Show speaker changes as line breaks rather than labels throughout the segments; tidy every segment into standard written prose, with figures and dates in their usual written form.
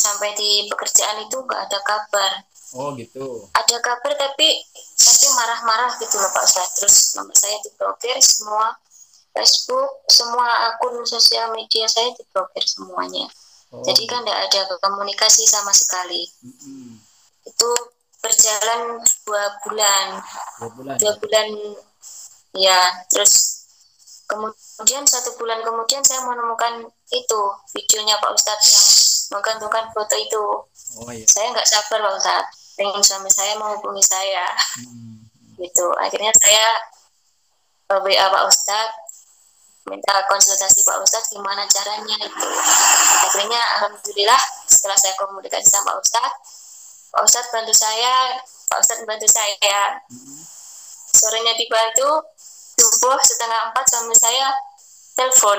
sampai di pekerjaan itu nggak ada kabar.
Oh gitu.
Ada kabar tapi marah-marah gitu loh Pak Ustadz. Terus nomor saya diblokir semua, Facebook, semua akun sosial media saya diblokir semuanya.
Oh
Jadi kan
gitu.
tidak ada komunikasi sama sekali.
Mm-mm.
Itu berjalan 2 bulan.
2 bulan
dua
ya.
bulan ya. Terus kemudian 1 bulan kemudian saya menemukan itu videonya Pak Ustadz yang menggantungkan foto itu.
Oh iya.
Saya nggak sabar Pak Ustadz, pengen suami saya menghubungi saya.
Mm-mm.
Gitu. Akhirnya saya WA Pak Ustadz, minta konsultasi Pak Ustadz gimana caranya itu. Akhirnya alhamdulillah setelah saya komunikasi sama Pak Ustadz bantu saya, Pak Ustadz bantu saya. Sorenya dibantu, subuh 3:30 suami saya telepon.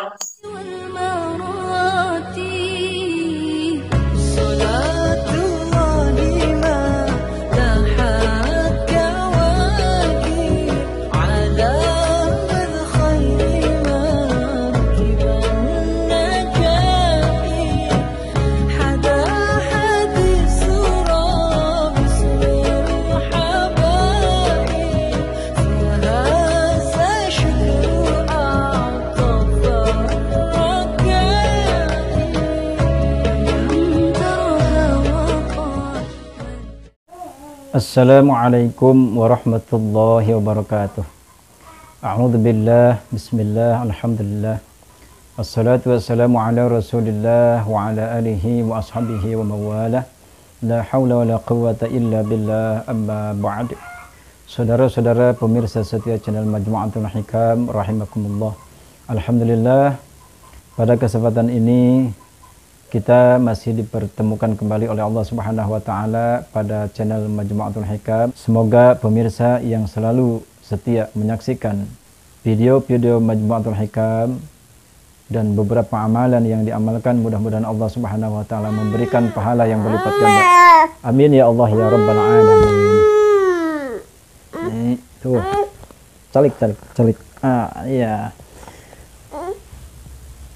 Assalamualaikum warahmatullahi wabarakatuh. A'udzu billah, bismillah, alhamdulillah. Wassalatu wassalamu ala Rasulillah wa ala alihi wa ashabihi wa mawalah. La haula wa la quwwata illa billah, amma ba'd. Saudara-saudara pemirsa setia channel Majmu'atul Hikam rahimakumullah. Alhamdulillah, pada kesempatan ini kita masih dipertemukan kembali oleh Allah Subhanahu wa taala pada channel Majmu'atul Hikam. Semoga pemirsa yang selalu setia menyaksikan video-video Majmu'atul Hikam dan beberapa amalan yang diamalkan, mudah-mudahan Allah Subhanahu wa taala memberikan pahala yang berlipat ganda. Amin ya Allah ya rabbal alamin. Tuh. Calik. Iya.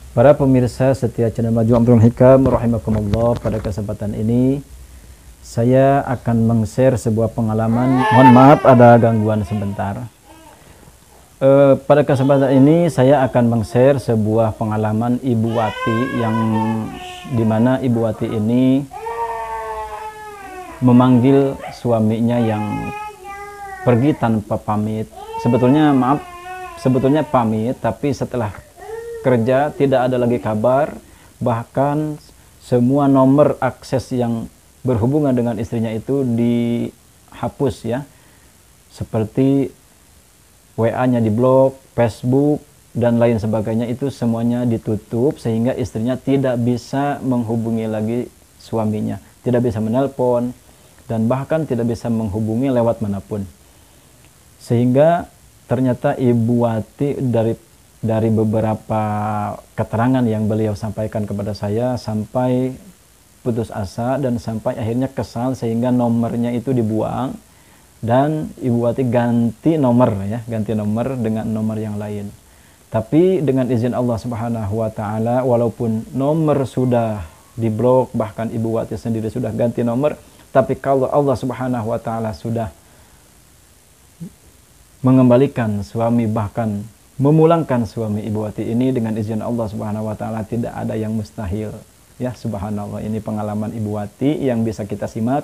Para pemirsa setia channel Majmu'atul Hikam rahimakumullah, pada kesempatan ini saya akan meng-share sebuah pengalaman. Mohon maaf ada gangguan sebentar. Pada kesempatan ini saya akan meng-share sebuah pengalaman Ibu Wati, yang dimana Ibu Wati ini memanggil suaminya yang pergi tanpa pamit. Sebetulnya pamit, tapi setelah kerja tidak ada lagi kabar, bahkan semua nomor akses yang berhubungan dengan istrinya itu dihapus ya, seperti WA-nya diblok, Facebook dan lain sebagainya, itu semuanya ditutup sehingga istrinya tidak bisa menghubungi lagi suaminya, tidak bisa menelpon dan bahkan tidak bisa menghubungi lewat manapun. Sehingga ternyata Ibu Wati dari beberapa keterangan yang beliau sampaikan kepada saya, sampai putus asa dan sampai akhirnya kesal sehingga nomornya itu dibuang dan Ibu Wati ganti nomor dengan nomor yang lain. Tapi dengan izin Allah Subhanahu wa taala, walaupun nomor sudah diblok, bahkan Ibu Wati sendiri sudah ganti nomor, tapi kalau Allah Subhanahu wa taala sudah mengembalikan suami, bahkan memulangkan suami Ibu Wati ini, dengan izin Allah Subhanahu wa taala tidak ada yang mustahil. Ya subhanallah, ini pengalaman Ibu Wati yang bisa kita simak,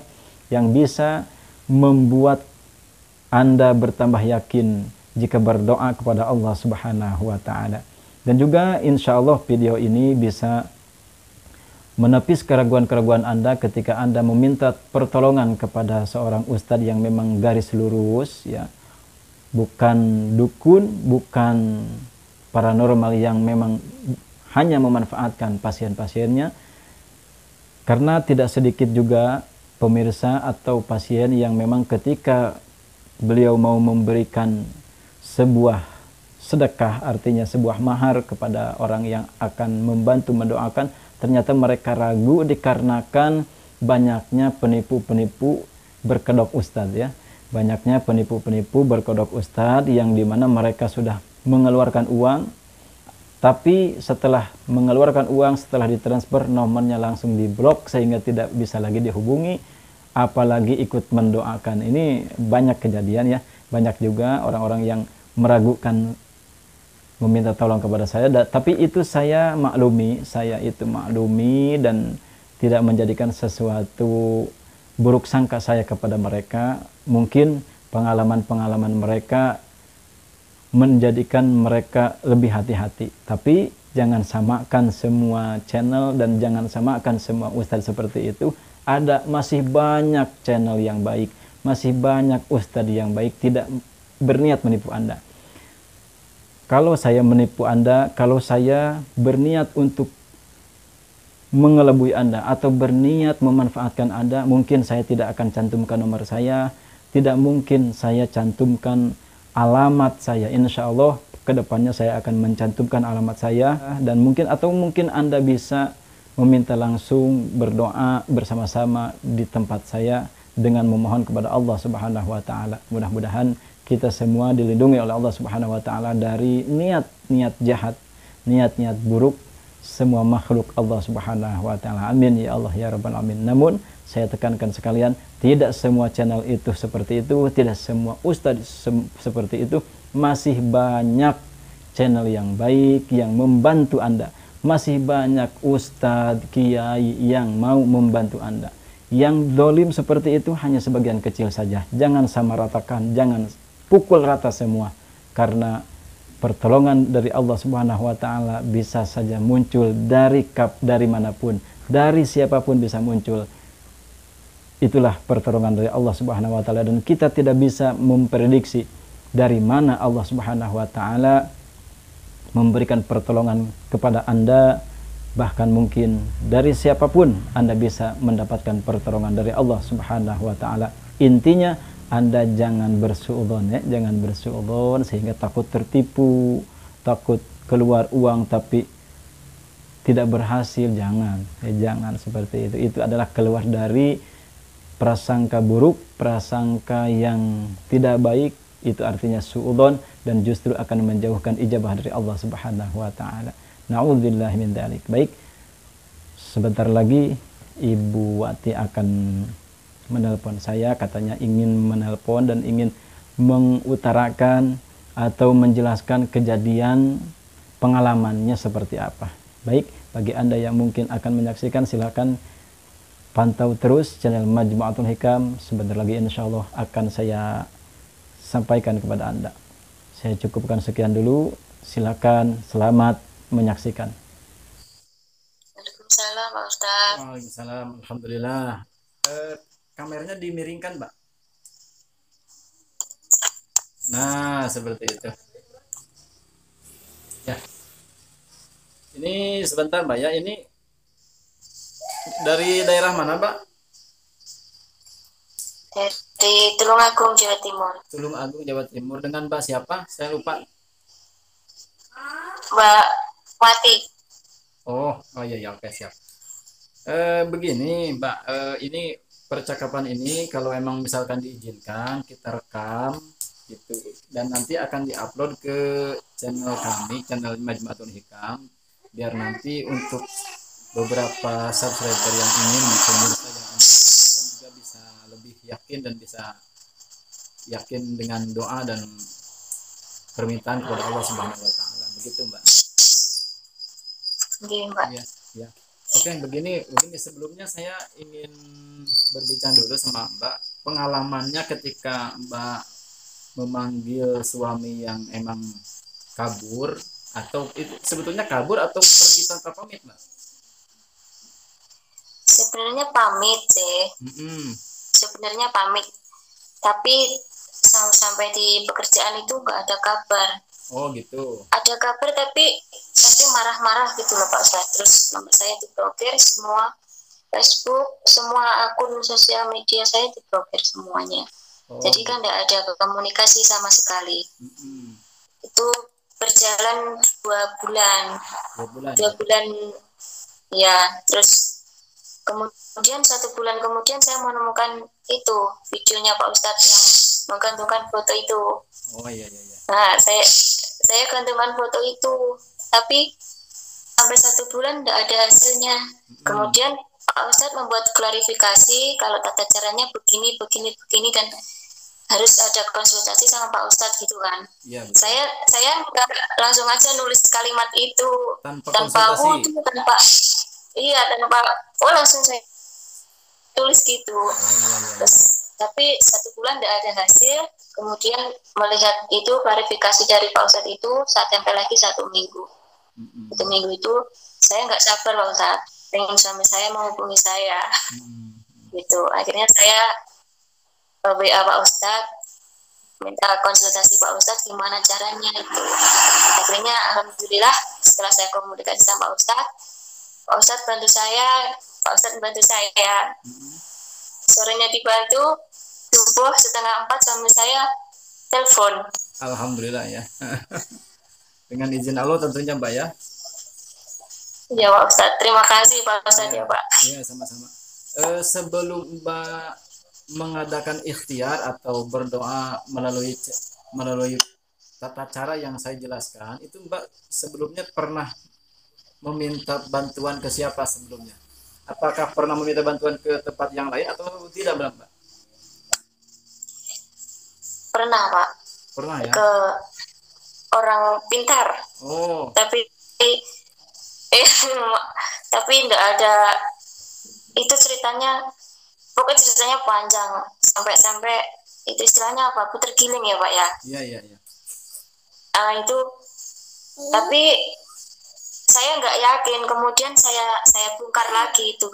yang bisa membuat Anda bertambah yakin jika berdoa kepada Allah Subhanahu wa taala. Dan juga insya Allah video ini bisa menepis keraguan-keraguan Anda ketika Anda meminta pertolongan kepada seorang ustadz yang memang garis lurus ya, bukan dukun, bukan paranormal yang memang hanya memanfaatkan pasien-pasiennya. Karena tidak sedikit juga pemirsa atau pasien yang memang ketika beliau mau memberikan sebuah sedekah, artinya sebuah mahar kepada orang yang akan membantu mendoakan, ternyata mereka ragu dikarenakan banyaknya penipu-penipu berkedok ustadz ya. Banyaknya penipu-penipu berkedok ustadz yang dimana mereka sudah mengeluarkan uang, Tapi setelah mengeluarkan uang, setelah ditransfer, nomornya langsung diblok sehingga tidak bisa lagi dihubungi, apalagi ikut mendoakan. Ini banyak kejadian ya, banyak juga orang-orang yang meragukan meminta tolong kepada saya, tapi itu saya maklumi dan tidak menjadikan sesuatu buruk sangka saya kepada mereka. Mungkin pengalaman-pengalaman mereka menjadikan mereka lebih hati-hati. Tapi jangan samakan semua channel dan jangan samakan semua ustadz seperti itu. Masih banyak channel yang baik, masih banyak ustadz yang baik, tidak berniat menipu Anda. Kalau saya menipu Anda, kalau saya berniat untuk mengelabui Anda atau berniat memanfaatkan Anda, mungkin saya tidak akan cantumkan nomor saya, tidak mungkin saya cantumkan alamat saya. Insya Allah kedepannya saya akan mencantumkan alamat saya, dan mungkin Anda bisa meminta langsung berdoa bersama-sama di tempat saya dengan memohon kepada Allah Subhanahu wa taala. Mudah-mudahan kita semua dilindungi oleh Allah Subhanahu wa taala dari niat-niat jahat, niat-niat buruk semua makhluk Allah Subhanahu wa taala. Amin ya Allah ya rabbal alamin. Namun saya tekankan sekalian, tidak semua channel itu seperti itu, tidak semua ustadz seperti itu. Masih banyak channel yang baik yang membantu Anda. Masih banyak ustadz, kiai yang mau membantu Anda. Yang dolim seperti itu hanya sebagian kecil saja. Jangan samaratakan, jangan pukul rata semua. Karena pertolongan dari Allah Subhanahu wa taala bisa saja muncul dari manapun, dari siapapun bisa muncul. Itulah pertolongan dari Allah Subhanahu wa taala, dan kita tidak bisa memprediksi dari mana Allah Subhanahu wa taala memberikan pertolongan kepada Anda. Bahkan mungkin dari siapapun Anda bisa mendapatkan pertolongan dari Allah Subhanahu wa taala. Intinya Anda jangan bersuudzon ya, jangan bersuudzon sehingga takut tertipu, takut keluar uang tapi tidak berhasil. Jangan seperti itu. Itu adalah keluar dari prasangka buruk, prasangka yang tidak baik. Itu artinya suudzon, dan justru akan menjauhkan ijabah dari Allah Subhanahu wa taala. Na'udzubillahi min dzalik. Baik, sebentar lagi Ibu Wati akan menelpon saya, katanya ingin menelpon dan ingin mengutarakan atau menjelaskan kejadian pengalamannya seperti apa. Baik, bagi Anda yang mungkin akan menyaksikan, silakan pantau terus channel Majmu'atul Hikam. Sebentar lagi insya Allah akan saya sampaikan kepada Anda. Saya cukupkan sekian dulu. Silakan, selamat menyaksikan.
Waalaikumsalam Pak Ustadz.
Waalaikumsalam. Alhamdulillah. Kameranya dimiringkan, Mbak. Nah, seperti itu. Ya. Ini sebentar, Mbak ya. Ini dari daerah mana, Mbak?
Dari Tulungagung, Jawa Timur.
Tulungagung, Jawa Timur. Dengan Mbak siapa? Saya lupa.
Mbak Wati.
Oh iya, oke, siap. Begini, Mbak, ini percakapan ini kalau emang misalkan diizinkan kita rekam gitu, dan nanti akan diupload ke channel kami, channel Majmu'atul Hikam, biar nanti untuk beberapa subscriber yang ingin, pemirsa yang ingin juga bisa lebih yakin dan bisa yakin dengan doa dan permintaan kepada Allah Subhanahu wa taala. Begitu, Mbak.
Oke, Mbak.
Ya. Oke, begini sebelumnya saya ingin berbicara dulu sama Mbak, pengalamannya ketika Mbak memanggil suami yang emang kabur, atau itu sebetulnya kabur atau pergi tanpa pamit, Mbak?
Sebenarnya pamit sih. Sebenarnya pamit, tapi sampai di pekerjaan itu nggak ada kabar.
Oh gitu.
Ada kabar tapi marah-marah gitu loh Pak Ustadz. Terus nomor saya diblokir semua, Facebook, semua akun sosial media saya diblokir semuanya. Jadi kan tidak ada komunikasi sama sekali. Itu berjalan 2 bulan. 2 bulan ya. Terus kemudian 1 bulan kemudian saya menemukan itu videonya Pak Ustadz yang menggantungkan foto itu.
Oh iya.
Nah, saya gantungkan foto itu, tapi sampai 1 bulan tidak ada hasilnya. Kemudian Pak Ustadz membuat klarifikasi kalau tata caranya begini, dan harus ada konsultasi sama Pak Ustadz gitu kan.
Iya, betul.
Saya nggak langsung aja nulis kalimat itu
Tanpa
wudhu, tanpa langsung saya tulis gitu.
Iya.
Terus tapi 1 bulan tidak ada hasil. Kemudian melihat itu klarifikasi dari Pak Ustadz itu, saat tempel lagi 1 minggu. 1 minggu itu saya nggak sabar Pak Ustadz, pengen suami saya menghubungi saya. Gitu. Akhirnya saya WA Pak Ustadz, minta konsultasi Pak Ustadz gimana caranya itu. Akhirnya alhamdulillah setelah saya komunikasi sama Pak Ustadz bantu saya. Pak Ustadz bantu saya. Sorenya dibantu, subuh 3:30 suami saya telepon.
Alhamdulillah ya. Dengan izin Allah tentunya Mbak ya.
Ya Pak Ustadz, terima kasih Pak Ustadz ya Pak.
Iya, sama-sama. Sebelum Mbak mengadakan ikhtiar atau berdoa melalui tata cara yang saya jelaskan, itu Mbak sebelumnya pernah meminta bantuan ke siapa sebelumnya? Apakah pernah meminta bantuan ke tempat yang lain atau tidak, Mbak?
Pernah Pak.
Pernah ya?
Ke orang pintar.
Oh.
Tapi tidak ada. Itu ceritanya, pokoknya ceritanya panjang sampai itu istilahnya apa? Puter giling ya Pak ya.
Iya.
Itu tapi saya nggak yakin. Kemudian saya bongkar lagi itu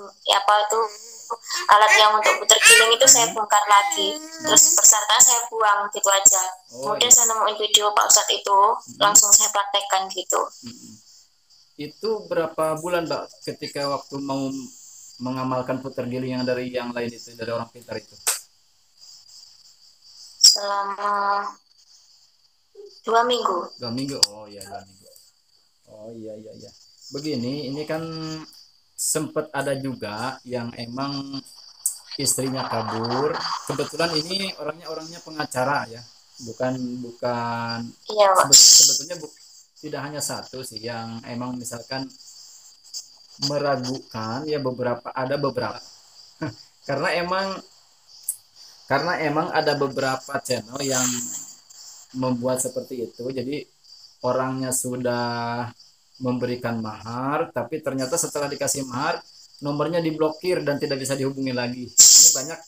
alat yang untuk puter giling itu saya bongkar lagi. Terus persyaratan saya buang gitu aja. Kemudian saya nemuin video Pak Ustadz itu, langsung saya praktekkan gitu.
Itu berapa bulan Mbak ketika waktu mau mengamalkan puter giling yang dari yang lain itu, dari orang pintar itu?
Selama 2 minggu.
2 minggu. Oh iya, 2 minggu. Oh iya. Begini, ini kan sempat ada juga yang emang istrinya kabur. Kebetulan ini orangnya pengacara ya, bukan.
Iya,
sebetulnya tidak hanya satu sih yang emang misalkan meragukan ya, ada beberapa karena emang ada beberapa channel yang membuat seperti itu. Jadi orangnya sudah memberikan mahar, tapi ternyata setelah dikasih mahar nomornya diblokir dan tidak bisa dihubungi lagi. Ini banyak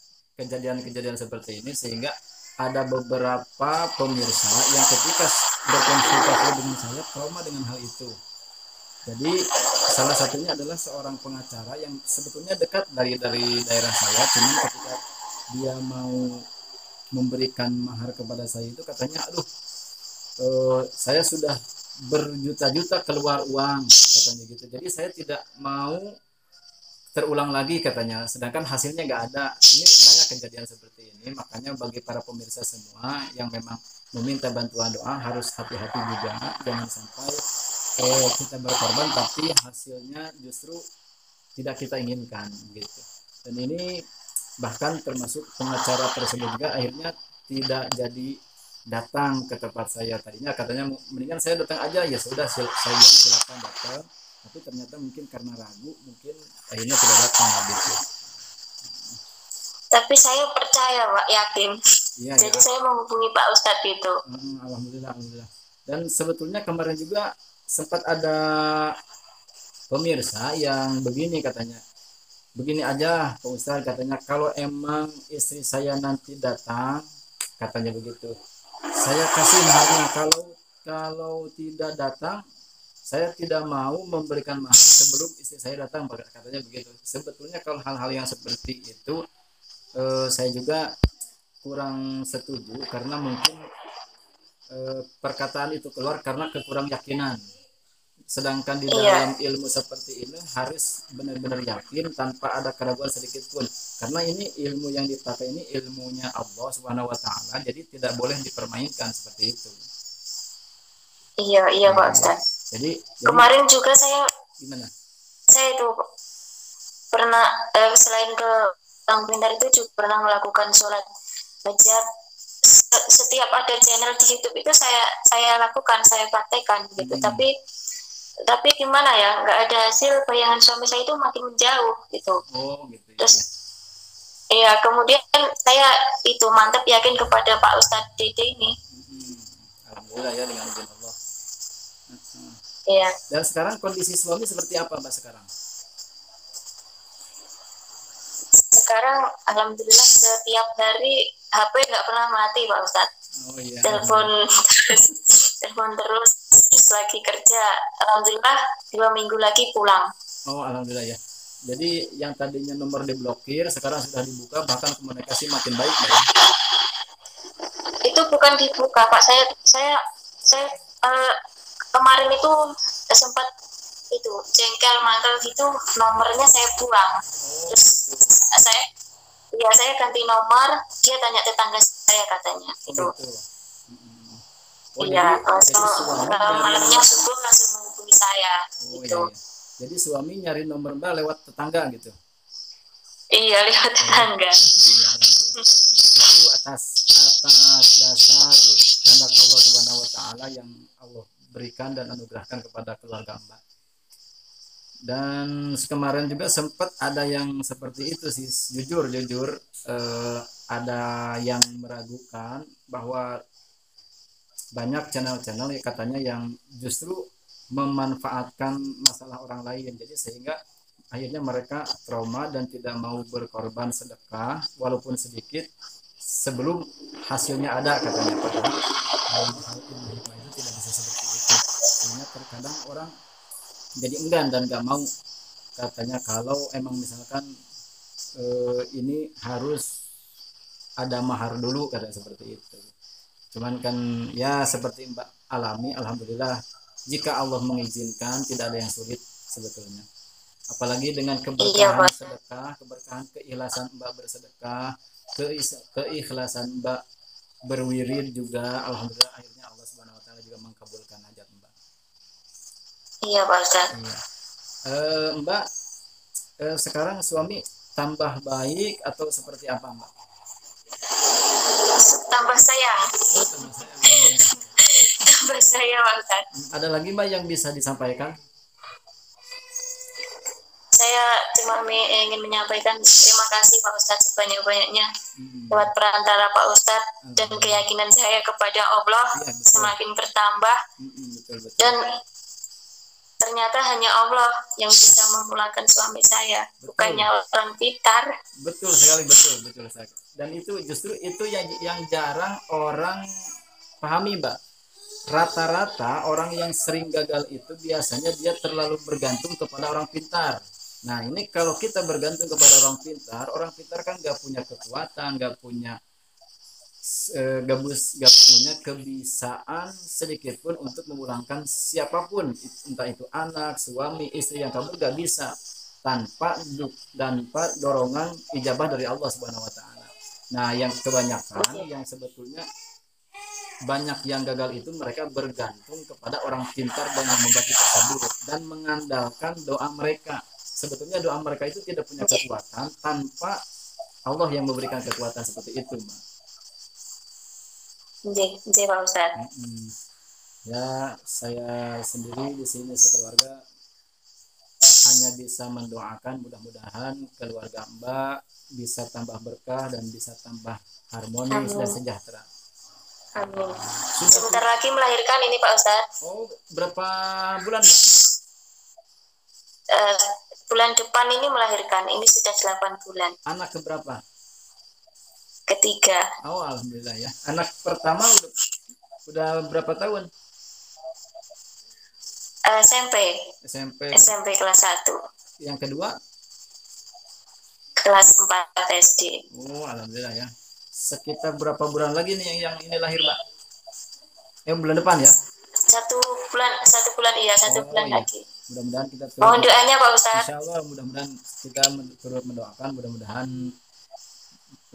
kejadian-kejadian seperti ini, sehingga ada beberapa pemirsa yang ketika berkonsultasi dengan saya trauma dengan hal itu. Jadi salah satunya adalah seorang pengacara yang sebetulnya dekat dari daerah saya, cuman ketika dia mau memberikan mahar kepada saya itu katanya, saya sudah berjuta-juta keluar uang katanya gitu, jadi saya tidak mau terulang lagi katanya, sedangkan hasilnya nggak ada. Ini banyak kejadian seperti ini, makanya bagi para pemirsa semua yang memang meminta bantuan doa harus hati-hati juga, jangan sampai kita berkorban tapi hasilnya justru tidak kita inginkan gitu. Dan ini bahkan termasuk pengacara tersebut juga akhirnya tidak jadi datang ke tempat saya. Tadinya katanya mendingan saya datang aja, ya sudah saya bilang silakan datang, tapi ternyata mungkin karena ragu mungkin akhirnya tidak datang gitu.
Tapi saya percaya Pak, yakin.
Iya,
jadi saya menghubungi Pak Ustadz itu.
Alhamdulillah. Dan sebetulnya kemarin juga sempat ada pemirsa yang begini katanya, begini aja Pak Ustadz katanya, kalau emang istri saya nanti datang katanya begitu, saya kasih maharnya, kalau tidak datang saya tidak mau memberikan mahar sebelum istri saya datang katanya begitu. Sebetulnya kalau hal-hal yang seperti itu saya juga kurang setuju, karena mungkin perkataan itu keluar karena kekurang yakinan. Sedangkan di dalam ilmu seperti ini harus benar-benar yakin tanpa ada keraguan sedikit pun, karena ini ilmu yang dipakai ini ilmunya Allah Subhanahu wa taala, jadi tidak boleh dipermainkan seperti itu.
Iya Pak Ustaz.
Jadi
kemarin juga saya itu pernah selain ke Bang Pintar itu juga pernah melakukan sholat hajat. Setiap ada channel di YouTube itu saya lakukan, saya praktekkan gitu. Tapi tapi gimana ya, nggak ada hasil, bayangan suami saya itu makin menjauh gitu.
Oh gitu ya.
Terus iya, kemudian saya itu mantap yakin kepada Pak Ustadz Dede ini.
Alhamdulillah ya dengan izin Allah.
Iya.
Dan sekarang kondisi suami seperti apa Mbak sekarang?
Sekarang alhamdulillah setiap hari HP nggak pernah mati Pak Ustadz.
Oh iya.
Telepon terus lagi kerja. Alhamdulillah 2 minggu lagi pulang.
Oh alhamdulillah ya. Jadi yang tadinya nomor diblokir sekarang sudah dibuka, bahkan komunikasi makin baik Mbak ya.
Itu bukan dibuka Pak. Saya kemarin itu sempat itu jengkel mangkel gitu, nomornya saya buang. Terus saya ganti nomor, dia tanya tetangga saya katanya itu.
Oh,
iya,
jadi
malamnya subuh langsung menghubungi saya.
Oh,
gitu.
Iya. Jadi suami nyari nomor Mbak lewat tetangga gitu.
Iya, lewat tetangga.
Iya, itu atas dasar kehendak Allah Subhanahu wa taala yang Allah berikan dan anugerahkan kepada keluarga Mbak. Dan kemarin juga sempat ada yang seperti itu sih, jujur ada yang meragukan bahwa banyak channel-channel ya katanya yang justru memanfaatkan masalah orang lain, jadi sehingga akhirnya mereka trauma dan tidak mau berkorban sedekah walaupun sedikit sebelum hasilnya ada katanya. Padahal hal ilmu hikmah itu tidak bisa seperti itu, sehingga terkadang orang jadi enggan dan gak mau katanya kalau emang misalkan ini harus ada mahar dulu katanya seperti itu. Cuman kan ya seperti Mbak alami, alhamdulillah jika Allah mengizinkan tidak ada yang sulit sebetulnya. Apalagi dengan keberkahan sedekah, keberkahan keikhlasan Mbak bersedekah, keikhlasan Mbak berwirid juga, alhamdulillah akhirnya Allah Subhanahu wa taala juga mengabulkan hajat Mbak.
Iya Pak Ustadz.
Iya. Mbak sekarang suami tambah baik atau seperti apa Mbak?
Tambah sayang. Tambah sayang Pak Ustadz.
Ada lagi Mbak yang bisa disampaikan?
Saya cuma ingin menyampaikan terima kasih Pak Ustadz sebanyak-banyaknya lewat perantara Pak Ustadz, dan keyakinan saya kepada Allah semakin bertambah.
Betul.
Dan ternyata hanya Allah yang bisa memulangkan suami saya, bukannya orang pintar.
Betul sekali, betul sekali. Dan itu justru itu yang jarang orang pahami Mbak. Rata-rata orang yang sering gagal itu biasanya dia terlalu bergantung kepada orang pintar. Nah ini kalau kita bergantung kepada orang pintar kan gak punya kekuatan, gak punya kebiasaan sedikit pun untuk memulangkan siapapun, entah itu anak, suami, istri yang kabur, gak bisa tanpa dorongan ijabah dari Allah Subhanahu wa taala. Nah, yang kebanyakan yang sebetulnya banyak yang gagal itu mereka bergantung kepada orang pintar dan yang membantu tersebut dan mengandalkan doa mereka. Sebetulnya doa mereka itu tidak punya kekuatan tanpa Allah yang memberikan kekuatan seperti itu, Mbak.
Iya, Pak Ustadz.
Ya, saya sendiri di sini sekeluarga hanya bisa mendoakan mudah-mudahan keluarga Mbak bisa tambah berkah dan bisa tambah harmonis dan sejahtera.
Amin. Sebentar lagi melahirkan ini Pak Ustadz.
Oh, berapa bulan Mbak?
Bulan depan ini melahirkan, ini sudah 8 bulan.
Anak keberapa?
Ketiga.
Oh, alhamdulillah ya. Anak pertama udah berapa tahun?
SMP kelas 1.
Yang kedua?
Kelas 4 SD.
Oh, alhamdulillah ya. Sekitar berapa bulan lagi nih yang ini lahir, Mbak? Bulan depan ya?
1 bulan iya, 1 bulan
iya.
lagi.
Mudah-mudahan kita
mohon doanya Pak Ustadz.
Insya Allah mudah-mudahan kita turut mendoakan mudah-mudahan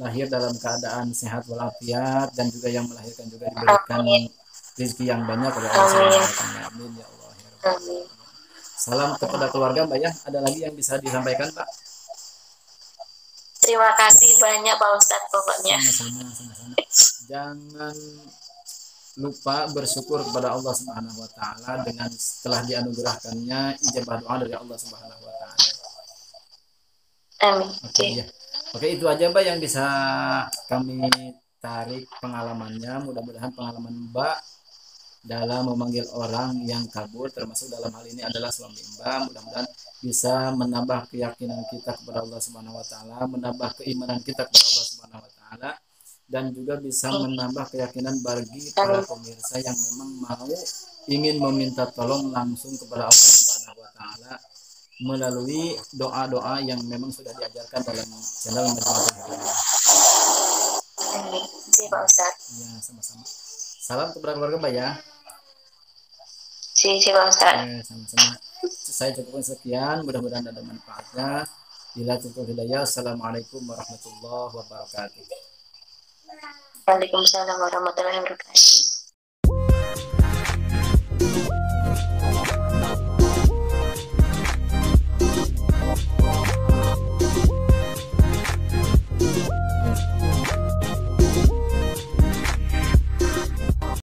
lahir dalam keadaan sehat walafiat dan juga yang melahirkan juga diberikan rezeki yang banyak oleh Allah. Amin ya Allah.
Amin.
Salam kepada keluarga Mbak ya. Ada lagi yang bisa disampaikan Pak?
Terima kasih banyak Pak Ustadz pokoknya.
Sama-sama. Jangan lupa bersyukur kepada Allah Subhanahu wa taala dengan setelah dianugerahkannya ijabah doa dari Allah Subhanahu wa taala.
Amin.
Oke ya. Oke, itu aja Mbak yang bisa kami tarik pengalamannya. Mudah-mudahan pengalaman Mbak dalam memanggil orang yang kabur, termasuk dalam hal ini adalah suami Mbak, mudah-mudahan bisa menambah keyakinan kita kepada Allah Subhanahu wa taala, menambah keimanan kita kepada Allah Subhanahu wa taala, dan juga bisa menambah keyakinan bagi para pemirsa yang memang mau ingin meminta tolong langsung kepada Allah Subhanahu wa taala melalui doa-doa yang memang sudah diajarkan dalam channel Majmu'atul Hidayah.
Amin. Terima Pak Ustadz.
Ya, sama-sama. Salam kepada keluarga Mbak ya.
Terima Pak Ustadz.
Sama-sama. Saya cukupkan sekian, mudah-mudahan ada manfaatnya. Bila cukup hidayah, assalamualaikum warahmatullahi wabarakatuh.
Waalaikumsalam warahmatullahi wabarakatuh.